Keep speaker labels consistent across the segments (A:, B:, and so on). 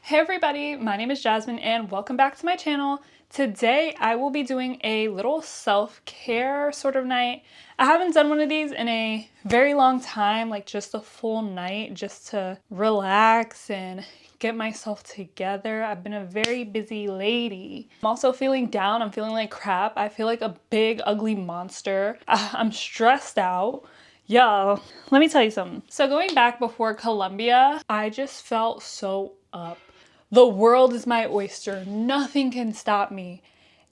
A: Hey everybody, my name is Jasmine and welcome back to my channel. Today I will be doing a little self-care sort of night. I haven't done one of these in a very long time, like just a full night just to relax and get myself together. I've been a very busy lady. I'm also feeling down. I'm feeling like crap. I feel like a big ugly monster. I'm stressed out. Yo, let me tell you something. So going back before Colombia, I just felt so up. The world is my oyster. Nothing can stop me.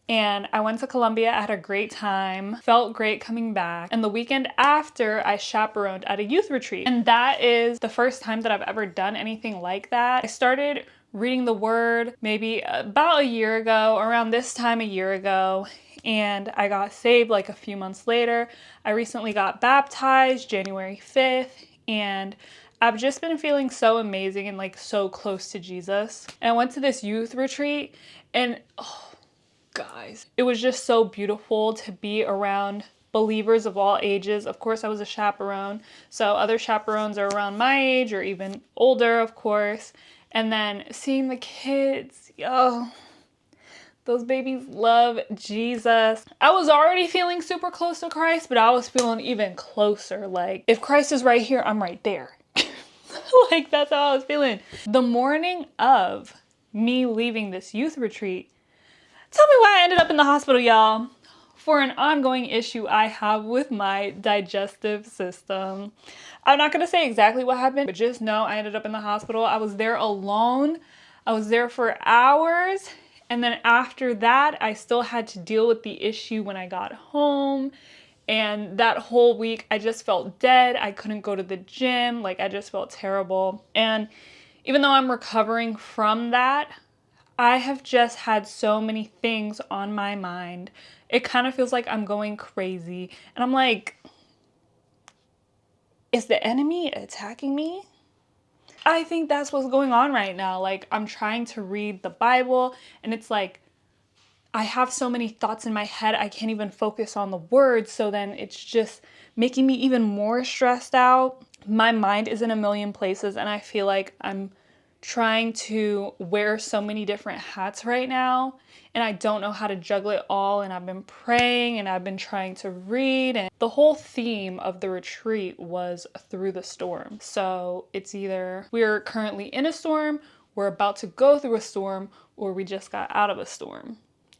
A: And I went to Colombia, I had a great time, felt great coming back. And the weekend after, I chaperoned at a youth retreat. And that is the first time that I've ever done anything like that. I started reading the word maybe about a year ago, around this time a year ago. And I got saved like a few months later. I recently got baptized January 5th. And I've just been feeling so amazing and like so close to Jesus. And I went to this youth retreat and oh, guys, it was just so beautiful to be around believers of all ages. Of course, I was a chaperone, so other chaperones are around my age or even older, of course. And then seeing the kids, yo, those babies love Jesus. I was already feeling super close to Christ, but I was feeling even closer. Like, if Christ is right here, I'm right there. Like, that's how I was feeling. The morning of me leaving this youth retreat, tell me why I ended up in the hospital, y'all. For an ongoing issue I have with my digestive system. I'm not gonna say exactly what happened, but just know I ended up in the hospital. I was there alone. I was there for hours. And then after that, I still had to deal with the issue when I got home. And that whole week, I just felt dead. I couldn't go to the gym. Like, I just felt terrible. And even though I'm recovering from that, I have just had so many things on my mind. It kind of feels like I'm going crazy. And I'm like, is the enemy attacking me? I think that's what's going on right now. Like, I'm trying to read the Bible and it's like, I have so many thoughts in my head, I can't even focus on the words. So then it's just making me even more stressed out. My mind is in a million places and I feel like I'm trying to wear so many different hats right now and I don't know how to juggle it all. And I've been praying and I've been trying to read, and the whole theme of the retreat was through the storm. So it's either we're currently in a storm, we're about to go through a storm, or we just got out of a storm.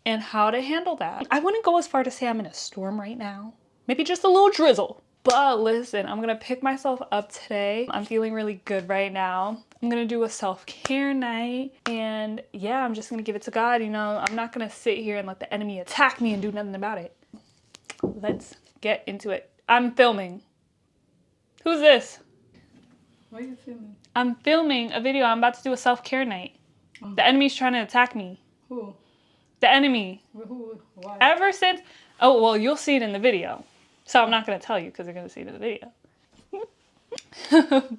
A: And how to handle that. I wouldn't go as far to say I'm in a storm right now. Maybe just a little drizzle. But listen, I'm gonna pick myself up today. I'm feeling really good right now. I'm gonna do a self-care night. And yeah, I'm just gonna give it to God. You know, I'm not gonna sit here and let the enemy attack me and do nothing about it. Let's get into it. I'm filming. Who's this?
B: Why are you filming?
A: I'm filming a video. I'm about to do a self-care night. Oh. The enemy's trying to attack me.
B: Who?
A: The enemy.
B: Who? Why?
A: Ever since, oh, well, you'll see it in the video. So I'm not going to tell you because you're going to see it in the video.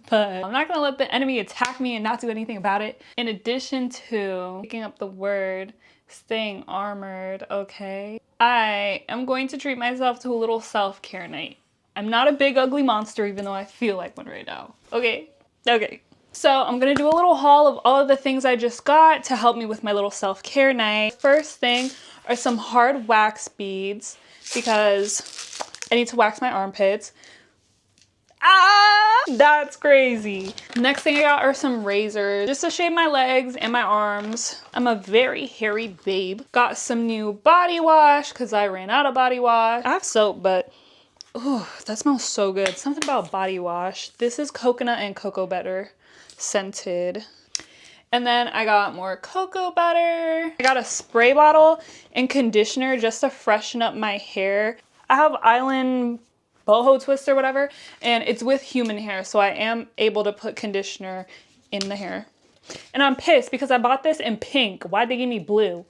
A: But I'm not going to let the enemy attack me and not do anything about it. In addition to picking up the word, staying armored, okay? I am going to treat myself to a little self-care night. I'm not a big ugly monster even though I feel like one right now. Okay? Okay. So I'm gonna do a little haul of all of the things I just got to help me with my little self-care night. First thing are some hard wax beads because I need to wax my armpits. Ah, that's crazy. Next thing I got are some razors just to shave my legs and my arms. I'm a very hairy babe. Got some new body wash because I ran out of body wash. I have soap, but ooh, that smells so good. Something about body wash. This is coconut and cocoa butter scented. And then I got more cocoa butter. I got a spray bottle and conditioner just to freshen up my hair. I have Island boho twist or whatever, and it's with human hair, so I am able to put conditioner in the hair. And I'm pissed because I bought this in pink. Why'd they give me blue?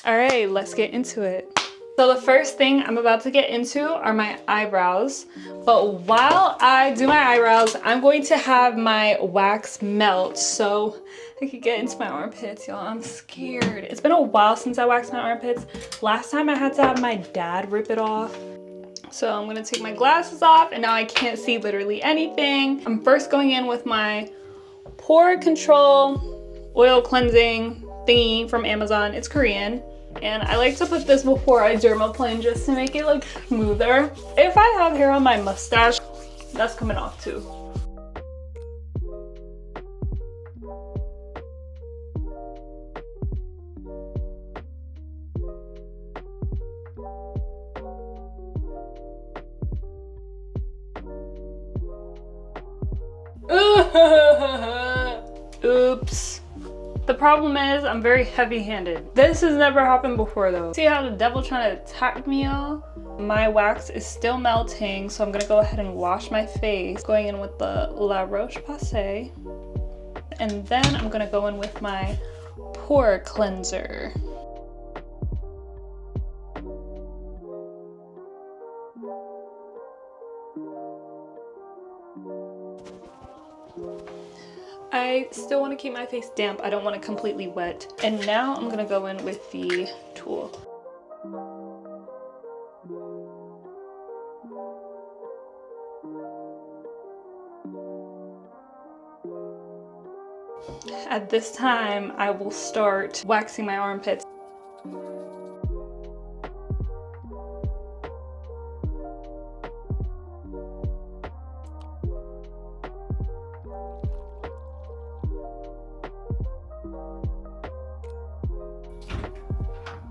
A: All right, let's get into it. So the first thing I'm about to get into are my eyebrows. But while I do my eyebrows, I'm going to have my wax melt so I can get into my armpits, y'all. I'm scared. It's been a while since I waxed my armpits. Last time I had to have my dad rip it off. So I'm gonna take my glasses off and now I can't see literally anything. I'm first going in with my pore control oil cleansing thingy from Amazon. It's Korean. And I like to put this before I dermaplane just to make it look smoother. If I have hair on my mustache, that's coming off too. Oops. The problem is I'm very heavy-handed. This has never happened before though. See how the devil trying to attack me, y'all? My wax is still melting, so I'm gonna go ahead and wash my face. Going in with the La Roche-Posay. And then I'm gonna go in with my pore cleanser. I still want to keep my face damp. I don't want it completely wet. And now I'm gonna go in with the tool. At this time, I will start waxing my armpits.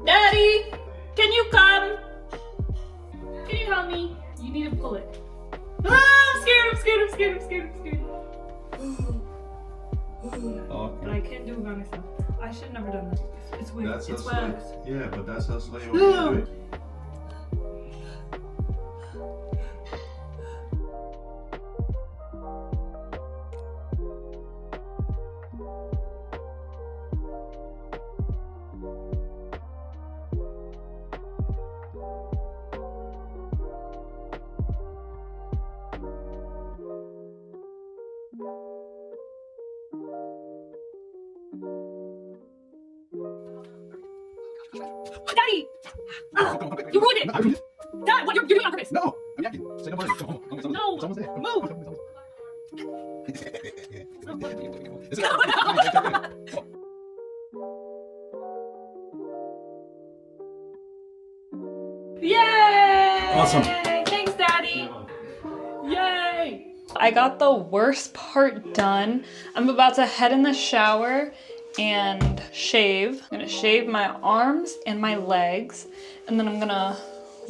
A: Daddy, can you come? Can you help me? You need to pull it. Ah, I'm scared, I'm scared, I'm scared, I'm scared, I'm scared.
B: Okay.
A: But I can't do it by myself. I should have never done that. It's weird.
B: That's
A: It's
B: a
A: wet.
B: slave. Yeah, but that's a slave when you do it.
A: Daddy! You ruined it! Dad, what? You're doing it on purpose!
B: No! I'm yakking. Say no more.
A: No.
B: It's almost there.
A: Move! Yay!
B: Awesome.
A: Thanks, Daddy! Yay! I got the worst part done. I'm about to head in the shower and shave. I'm gonna shave my arms and my legs, and then I'm gonna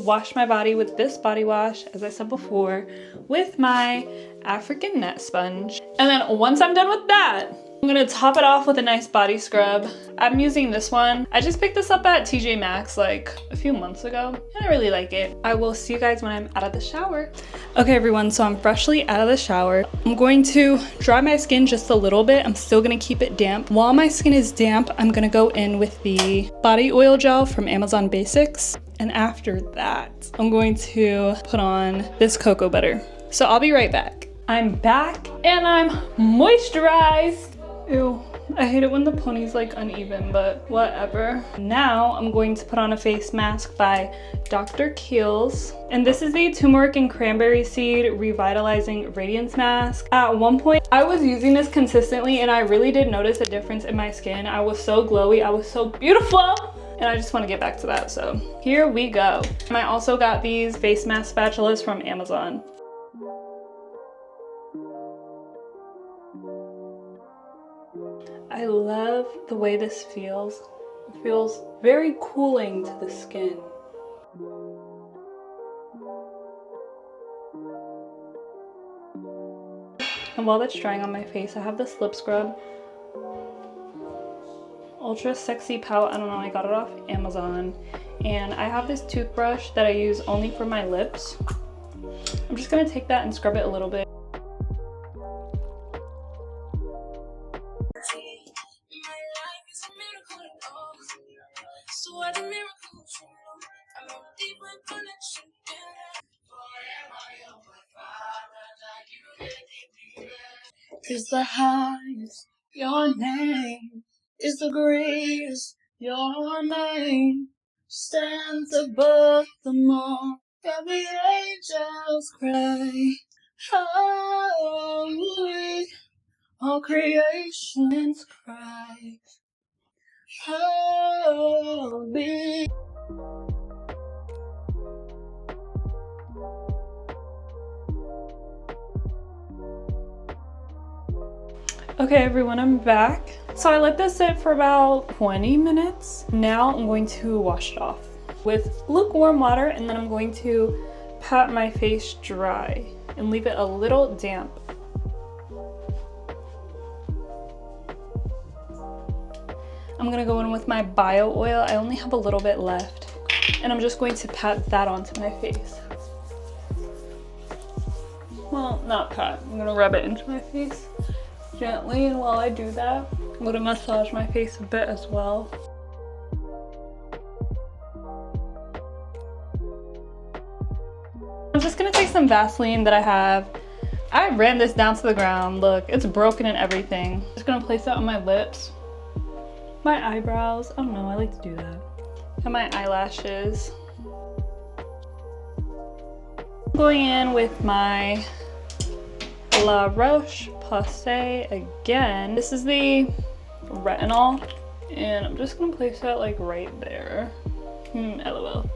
A: wash my body with this body wash, as I said before, with my African net sponge. And then once I'm done with that, I'm gonna top it off with a nice body scrub. I'm using this one. I just picked this up at TJ Maxx like a few months ago, and I really like it. I will see you guys when I'm out of the shower. Okay everyone, so I'm freshly out of the shower. I'm going to dry my skin just a little bit. I'm still gonna keep it damp. While my skin is damp, I'm gonna go in with the body oil gel from Amazon Basics. And after that, I'm going to put on this cocoa butter. So I'll be right back. I'm back and I'm moisturized. Ew, I hate it when the pony's like uneven, but whatever. Now I'm going to put on a face mask by Dr. Kiehl's. And this is the turmeric and cranberry seed revitalizing radiance mask. At one point, I was using this consistently and I really did notice a difference in my skin. I was so glowy, I was so beautiful. And I just want to get back to that, so here we go. And I also got these face mask spatulas from Amazon. I love the way this feels. It feels very cooling to the skin. And while that's drying on my face, I have this lip scrub. Ultra Sexy Pout, I don't know, I got it off Amazon. And I have this toothbrush that I use only for my lips. I'm just gonna take that and scrub it a little bit. Is the highest, your name is the greatest, your name stands above them all. Every angel's cry, holy, All creations cry, holy. Okay everyone, I'm back. So I let this sit for about 20 minutes. Now I'm going to wash it off with lukewarm water, and then I'm going to pat my face dry and leave it a little damp. I'm gonna go in with my bio oil. I only have a little bit left, and I'm just going to pat that onto my face. Well, not pat, I'm gonna rub it into my face gently, and while I do that, I'm gonna massage my face a bit as well. I'm just gonna take some Vaseline that I have. I ran this down to the ground. Look, it's broken and everything. Just gonna place it on my lips, my eyebrows. I don't know, I like to do that. And my eyelashes. Going in with my La Roche-Posay again. This is the retinol, and I'm just gonna place that like right there. LOL.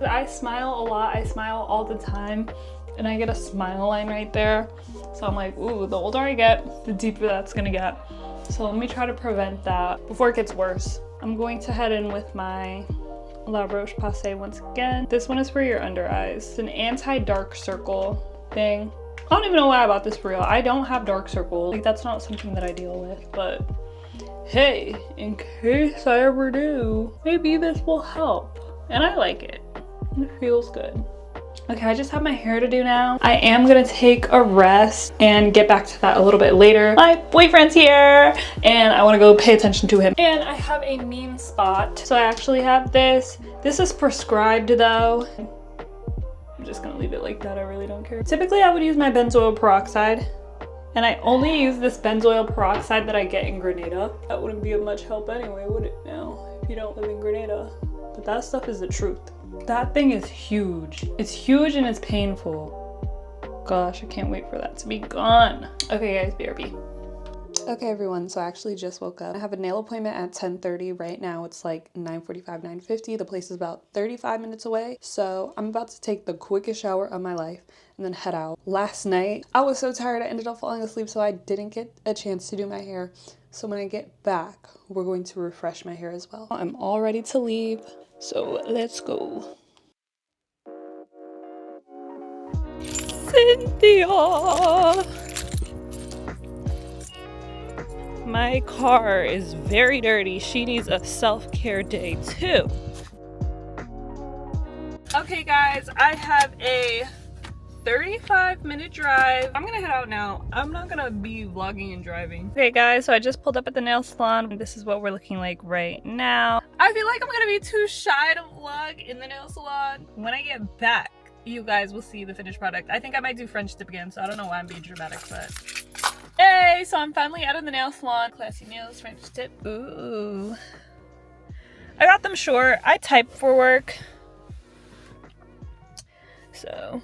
A: I smile a lot. I smile all the time, and I get a smile line right there. So I'm like, ooh, the older I get, the deeper that's gonna get. So let me try to prevent that before it gets worse. I'm going to head in with my La Roche-Posay once again. This one is for your under eyes. It's an anti-dark circle thing. I don't even know why I bought this for real. I don't have dark circles. Like, that's not something that I deal with, but hey, in case I ever do, maybe this will help. And I like it. It feels good. Okay, I just have my hair to do now. I am gonna take a rest and get back to that a little bit later. My boyfriend's here and I wanna go pay attention to him. And I have a mean spot. So I actually have this. This is prescribed though. I'm just gonna leave it like that, I really don't care. Typically I would use my benzoyl peroxide, and I only use this benzoyl peroxide that I get in Grenada. That wouldn't be of much help anyway, would it now, if you don't live in Grenada? But that stuff is the truth. That thing is huge. It's huge and it's painful. Gosh, I can't wait for that to be gone. Okay guys, BRB. Okay everyone, so I actually just woke up. I have a nail appointment at 10:30 right now. It's like 9:45, 9:50. The place is about 35 minutes away. So I'm about to take the quickest shower of my life and then head out. Last night, I was so tired I ended up falling asleep, so I didn't get a chance to do my hair. So when I get back, we're going to refresh my hair as well. I'm all ready to leave, so let's go. Cynthia! My car is very dirty. She needs a self-care day too. Okay guys, I have a 35-minute drive. I'm gonna head out now. I'm not gonna be vlogging and driving. Okay guys, so I just pulled up at the nail salon. This is what we're looking like right now. I feel like I'm gonna be too shy to vlog in the nail salon. When I get back, you guys will see the finished product. I think I might do French tip again, so I don't know why I'm being dramatic, but yay! So I'm finally out of the nail salon. Classy nails, French tip. Ooh. I got them short. I type for work. So,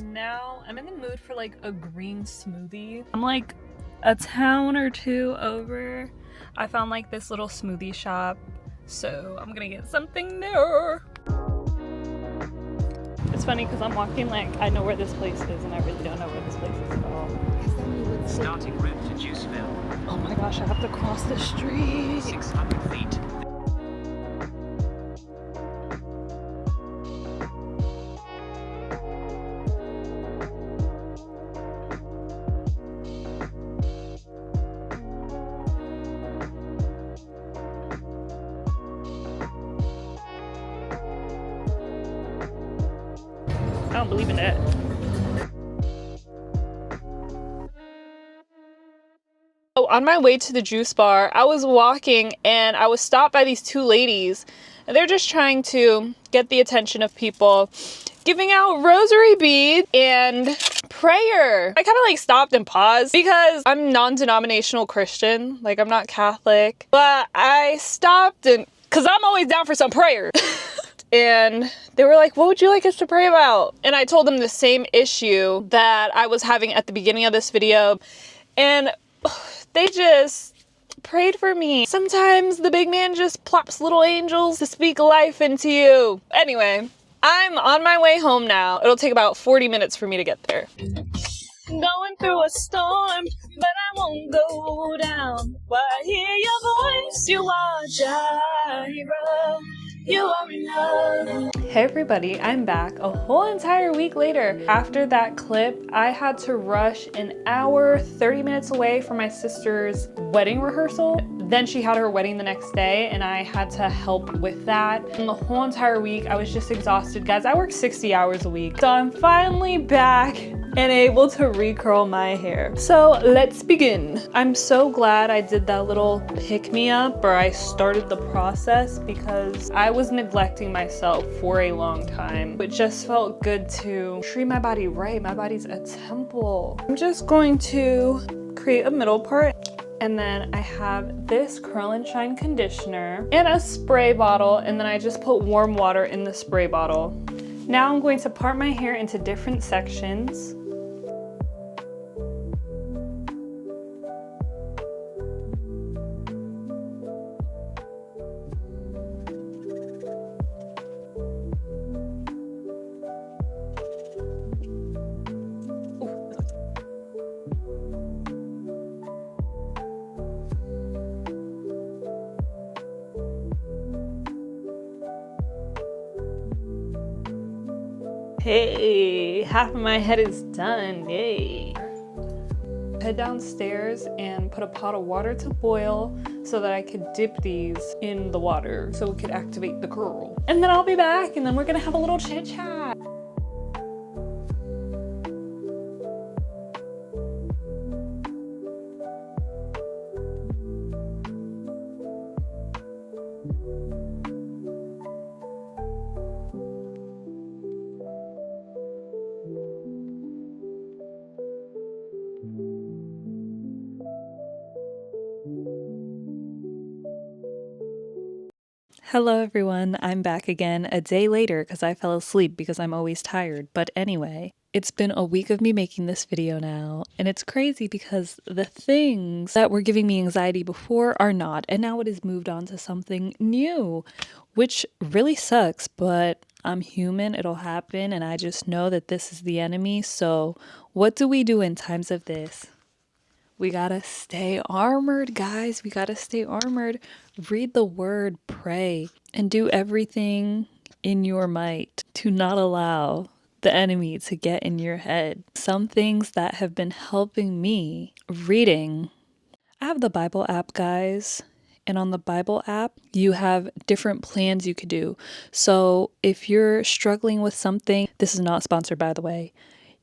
A: now I'm in the mood for like a green smoothie. I'm like a town or two over. I found like this little smoothie shop, so I'm gonna get something there. It's funny because I'm walking like I know where this place is, and I really don't know where this place is at all.
C: Starting route to Juiceville.
A: Oh my gosh, I have to cross the street.
C: 600 feet.
A: I don't believe in that. Oh, on my way to the juice bar, I was walking and I was stopped by these two ladies, and they're just trying to get the attention of people, giving out rosary beads and prayer. I kind of like stopped and paused because I'm non-denominational Christian, like I'm not Catholic, but I stopped and because I'm always down for some prayer. and they were like, what would you like us to pray about? And I told them the same issue that I was having at the beginning of this video, and they just prayed for me. Sometimes the big man just plops little angels to speak life into you. Anyway, I'm on my way home now. It'll take about 40 minutes for me to get there. Going through a storm, but I won't go down. While I hear your voice, you are Jireh. You are enough. Hey everybody, I'm back a whole entire week later. After that clip, I had to rush an hour, 30 minutes away from my sister's wedding rehearsal. Then she had her wedding the next day and I had to help with that. And the whole entire week, I was just exhausted. Guys, I work 60 hours a week. So I'm finally back and able to recurl my hair. So let's begin. I'm so glad I did that little pick-me-up, or I started the process, because I was neglecting myself for a long time. It just felt good to treat my body right. My body's a temple. I'm just going to create a middle part, and then I have this Curl and Shine conditioner and a spray bottle, and then I just put warm water in the spray bottle. Now I'm going to part my hair into different sections. Hey, half of my head is done, yay. Head downstairs and put a pot of water to boil so that I could dip these in the water so it could activate the curl. And then I'll be back and then we're gonna have a little chit chat. Hello everyone, I'm back again a day later because I fell asleep because I'm always tired. But anyway, it's been a week of me making this video now, and it's crazy because the things that were giving me anxiety before are not, and now it has moved on to something new, which really sucks, but I'm human, it'll happen, and I just know that this is the enemy. So what do we do in times of this? We gotta stay armored, guys. We gotta stay armored. Read the word, pray, and do everything in your might to not allow the enemy to get in your head. Some things that have been helping me: reading. I have the Bible app, guys. And on the Bible app, you have different plans you could do. So if you're struggling with something, this is not sponsored, by the way,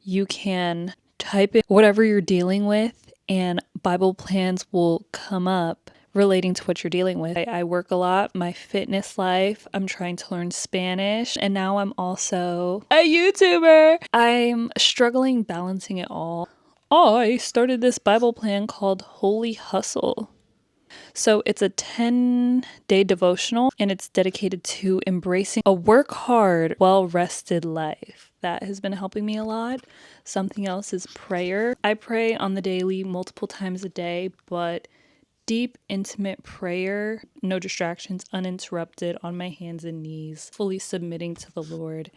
A: you can type in whatever you're dealing with, and Bible plans will come up relating to what you're dealing with. I work a lot, my fitness life, I'm trying to learn Spanish, and now I'm also a YouTuber. I'm struggling balancing it all. I started this Bible plan called Holy Hustle. So it's a 10-day devotional, and it's dedicated to embracing a work hard, well-rested life. That has been helping me a lot. Something else is prayer. I pray on the daily multiple times a day, but deep, intimate prayer, no distractions, uninterrupted, on my hands and knees, fully submitting to the Lord.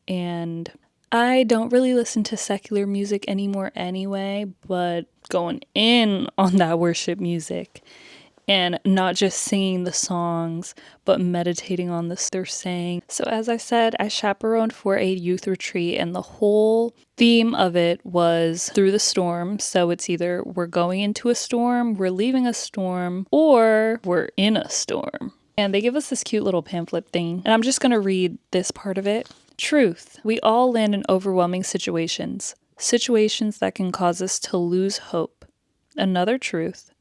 A: And I don't really listen to secular music anymore anyway, but going in on that worship music and not just singing the songs, but meditating on this they're saying. So as I said, I chaperoned for a youth retreat, and the whole theme of it was through the storm. So it's either we're going into a storm, we're leaving a storm, or we're in a storm. And they give us this cute little pamphlet thing, and I'm just gonna read this part of it. Truth. We all land in overwhelming situations that can cause us to lose hope. Another truth.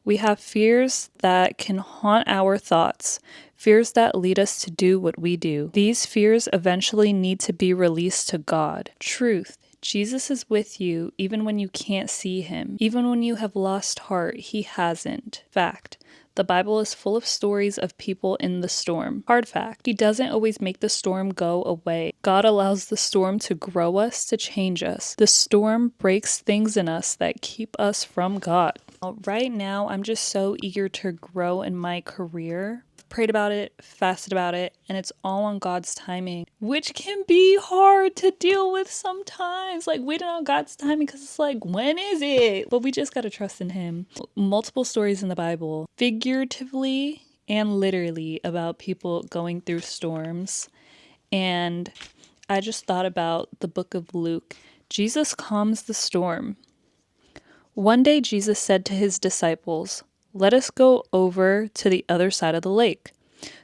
A: We have fears that can haunt our thoughts, fears that lead us to do what we do. These fears eventually need to be released to God. Truth. Jesus is with you even when you can't see him. Even when you have lost heart, he hasn't. Fact. The Bible is full of stories of people in the storm. Hard fact. He doesn't always make the storm go away. God allows the storm to grow us, to change us. The storm breaks things in us that keep us from God. Right now, I'm just so eager to grow in my career. Prayed about it, fasted about it, and it's all on God's timing, which can be hard to deal with sometimes. Like waiting on God's timing because it's like, when is it? But we just got to trust in him. Multiple stories in the Bible, figuratively and literally, about people going through storms. And I just thought about the book of Luke. Jesus calms the storm. One day Jesus said to his disciples, "Let us go over to the other side of the lake."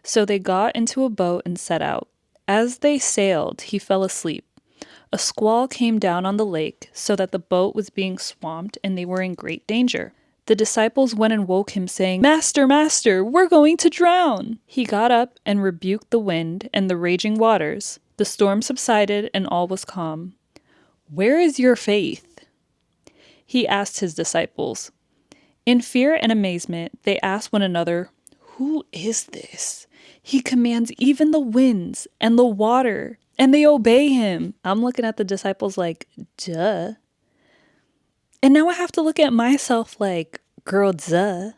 A: So they got into a boat and set out. As they sailed, he fell asleep. A squall came down on the lake, so that the boat was being swamped and they were in great danger. The disciples went and woke him, saying, "Master, Master, we're going to drown." He got up and rebuked the wind and the raging waters. The storm subsided and all was calm. "Where is your faith?" he asked his disciples. In fear and amazement, they asked one another, "Who is this? He commands even the winds and the water, and they obey him." I'm looking at the disciples like, duh. And now I have to look at myself like, girl, duh.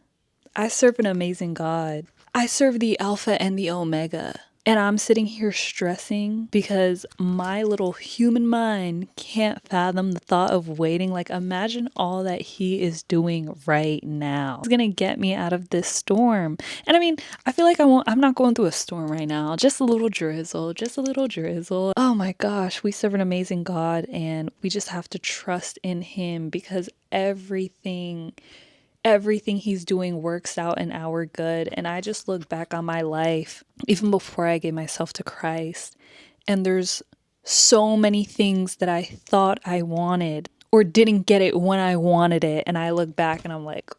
A: I serve an amazing God. I serve the Alpha and the Omega. And I'm sitting here stressing because my little human mind can't fathom the thought of waiting. Like, imagine all that he is doing right now. It's gonna get me out of this storm. And I mean, I feel like I'm not going through a storm right now. Just a little drizzle, just a little drizzle. Oh my gosh, we serve an amazing God, and we just have to trust in him because everything he's doing works out in our good. And I just look back on my life, even before I gave myself to Christ, and there's so many things that I thought I wanted or didn't get it when I wanted it. And I look back and I'm like,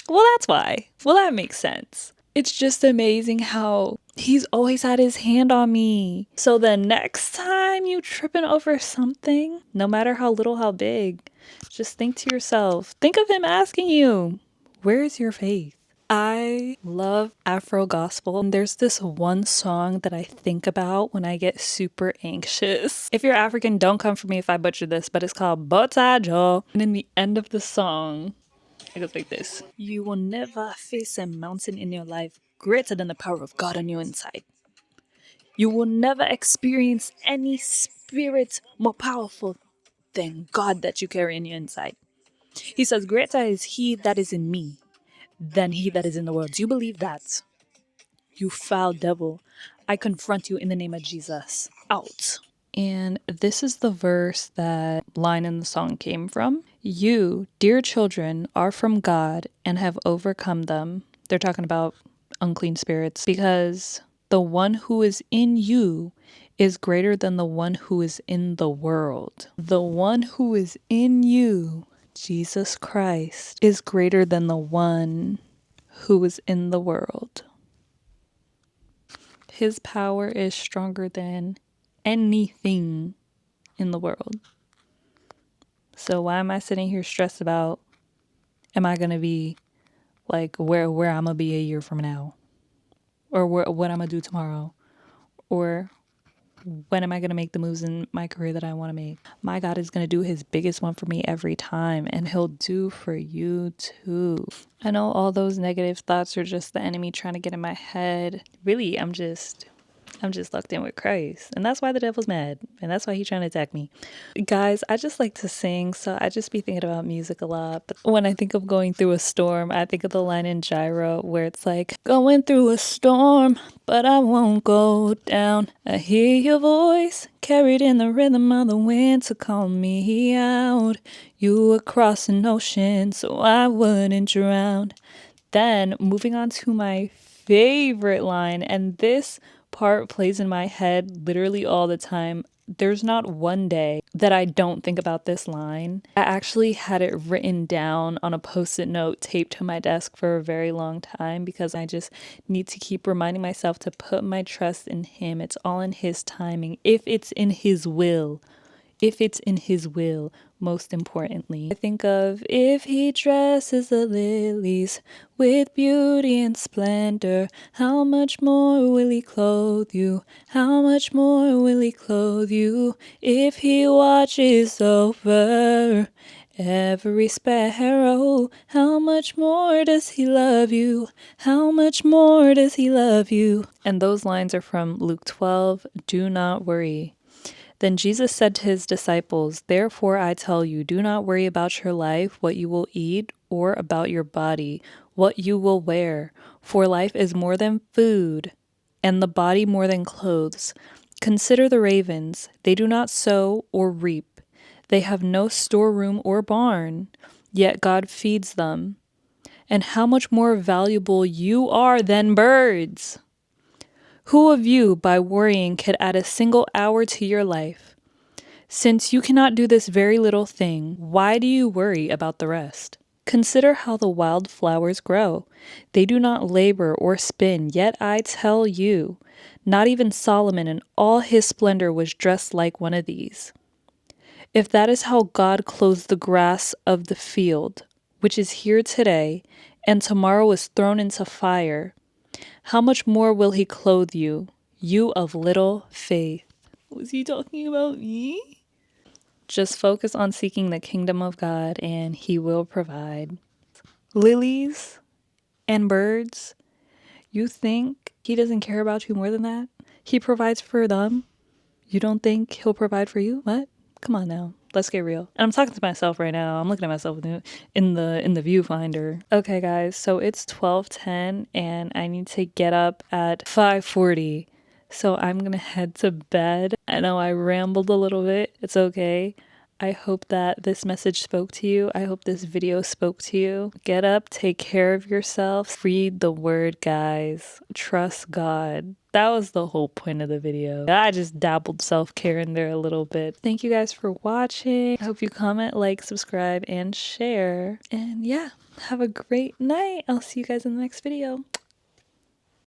A: well, that's why. Well, that makes sense. It's just amazing how he's always had his hand on me. So the next time you tripping over something, no matter how little, how big, just think to yourself, think of him asking you, where is your faith? I love Afro gospel. And there's this one song that I think about when I get super anxious. If you're African, don't come for me if I butcher this, but it's called Botajo. And in the end of the song, it goes like this. You will never face a mountain in your life greater than the power of God on your inside. You will never experience any spirit more powerful than God that you carry in your inside. He says, greater is he that is in me than he that is in the world. Do you believe that? You foul devil, I confront you in the name of Jesus. Out. And this is the verse that line in the song came from. You, dear children, are from God and have overcome them. They're talking about unclean spirits because the one who is in you is greater than the one who is in the world. The one who is in you, Jesus Christ, is greater than the one who is in the world. His power is stronger than anything in the world. So why am I sitting here stressed about, am I going to be like where I'm going to be a year from now? Or what I'm going to do tomorrow? Or when am I going to make the moves in my career that I want to make? My God is going to do his biggest one for me every time, and he'll do for you too. I know all those negative thoughts are just the enemy trying to get in my head. Really, I'm just locked in with Christ. And that's why the devil's mad. And that's why he's trying to attack me. Guys, I just like to sing, so I just be thinking about music a lot. But when I think of going through a storm, I think of the line in Gyro where it's like, going through a storm, but I won't go down. I hear your voice carried in the rhythm of the wind to call me out. You were crossing ocean so I wouldn't drown. Then moving on to my favorite line, and this part plays in my head literally all the time. There's not one day that I don't think about this line. I actually had it written down on a post-it note taped to my desk for a very long time because I just need to keep reminding myself to put my trust in him. It's all in his timing. If it's in his will, if it's in his will, most importantly. I think of if he dresses the lilies with beauty and splendor, how much more will he clothe you? How much more will he clothe you? If he watches over every sparrow, how much more does he love you? How much more does he love you? And those lines are from Luke 12, do not worry. Then Jesus said to his disciples, therefore I tell you, do not worry about your life, what you will eat, or about your body, what you will wear. For life is more than food, and the body more than clothes. Consider the ravens. They do not sow or reap. They have no storeroom or barn, yet God feeds them. And how much more valuable you are than birds! Who of you, by worrying, could add a single hour to your life? Since you cannot do this very little thing, why do you worry about the rest? Consider how the wild flowers grow. They do not labor or spin, yet I tell you, not even Solomon in all his splendor was dressed like one of these. If that is how God clothes the grass of the field, which is here today, and tomorrow is thrown into fire, how much more will he clothe you, you of little faith? Was he talking about me? Just focus on seeking the kingdom of God and he will provide. Lilies and birds, you think he doesn't care about you more than that? He provides for them. You don't think he'll provide for you? What? Come on now. Let's get real. And I'm talking to myself right now. I'm looking at myself in the viewfinder. Okay, guys, so it's 12:10 and I need to get up at 5:40. So I'm gonna head to bed. I know I rambled a little bit. It's okay. I hope that this message spoke to you. I hope this video spoke to you. Get up, take care of yourself, read the word, guys. Trust God. That was the whole point of the video. I just dabbled self-care in there a little bit. Thank you guys for watching. I hope you comment, like, subscribe, and share. And yeah, have a great night. I'll see you guys in the next video.